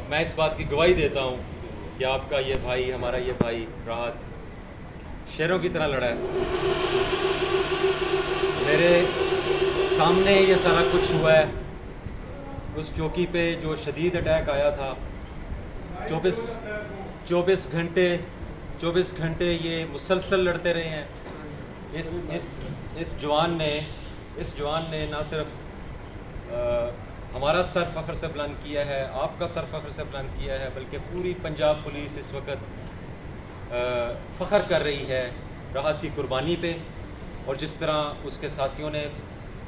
میں اس بات کی گواہی دیتا ہوں کہ آپ کا یہ بھائی، ہمارا یہ بھائی راحت شیروں کی طرح لڑا ہے. میرے سامنے یہ سارا کچھ ہوا ہے. اس چوکی پہ جو شدید اٹیک آیا تھا، 24 گھنٹے یہ مسلسل لڑتے رہے ہیں. اس جوان نے نہ صرف ہمارا سر فخر سے بلند کیا ہے، آپ کا سر فخر سے بلند کیا ہے، بلکہ پوری پنجاب پولیس اس وقت فخر کر رہی ہے راحت کی قربانی پہ. اور جس طرح اس کے ساتھیوں نے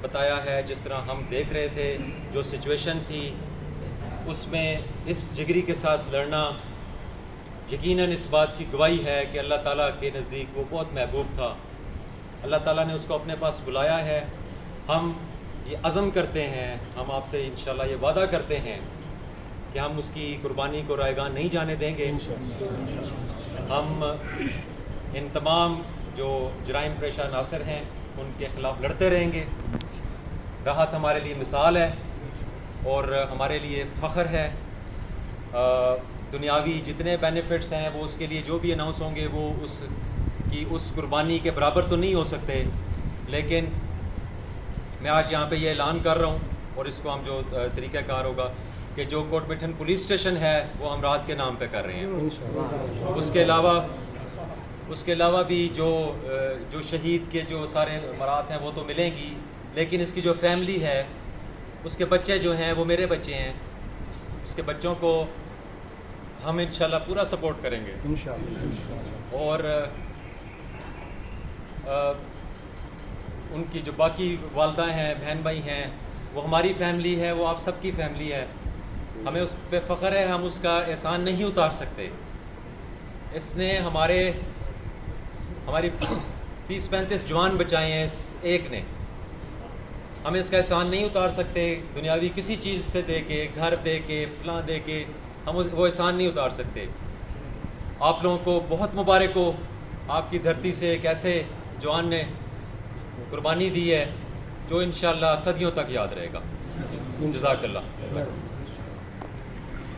بتایا ہے، جس طرح ہم دیکھ رہے تھے، جو سچویشن تھی اس میں اس جگری کے ساتھ لڑنا یقیناً اس بات کی گواہی ہے کہ اللہ تعالیٰ کے نزدیک وہ بہت محبوب تھا. اللہ تعالیٰ نے اس کو اپنے پاس بلایا ہے. ہم یہ عزم کرتے ہیں، ہم آپ سے انشاءاللہ یہ وعدہ کرتے ہیں کہ ہم اس کی قربانی کو رائیگاں نہیں جانے دیں گے. ہم ان تمام جو جرائم پیشہ عناصر ہیں ان کے خلاف لڑتے رہیں گے. راحت ہمارے لیے مثال ہے اور ہمارے لیے فخر ہے. دنیاوی جتنے بینیفٹس ہیں وہ اس کے لیے جو بھی اناؤنس ہوں گے وہ اس قربانی کے برابر تو نہیں ہو سکتے، لیکن میں آج یہاں پہ یہ اعلان کر رہا ہوں اور اس کو ہم جو طریقہ کار ہوگا کہ جو کوٹ مٹھن پولیس اسٹیشن ہے وہ ہم راحت کے نام پہ کر رہے ہیں. اس کے علاوہ بھی جو شہید کے جو سارے مرات ہیں وہ تو ملیں گی، لیکن اس کی جو فیملی ہے، اس کے بچے جو ہیں وہ میرے بچے ہیں. اس کے بچوں کو ہم انشاءاللہ پورا سپورٹ کریں گے اور ان کی جو باقی والدہ ہیں، بہن بھائی ہیں، وہ ہماری فیملی ہے، وہ آپ سب کی فیملی ہے. ہمیں اس پہ فخر ہے، ہم اس کا احسان نہیں اتار سکتے. اس نے ہماری 30-35 جوان بچائے ہیں، اس ایک نے. ہم اس کا احسان نہیں اتار سکتے. دنیاوی کسی چیز سے دے کے، گھر دے کے، فلاں دے کے ہم وہ احسان نہیں اتار سکتے. آپ لوگوں کو بہت مبارک ہو، آپ کی دھرتی سے ایک ایسے جوان نے قربانی دی ہے جو انشاءاللہ صدیوں تک یاد رہے گا. جزاک اللہ.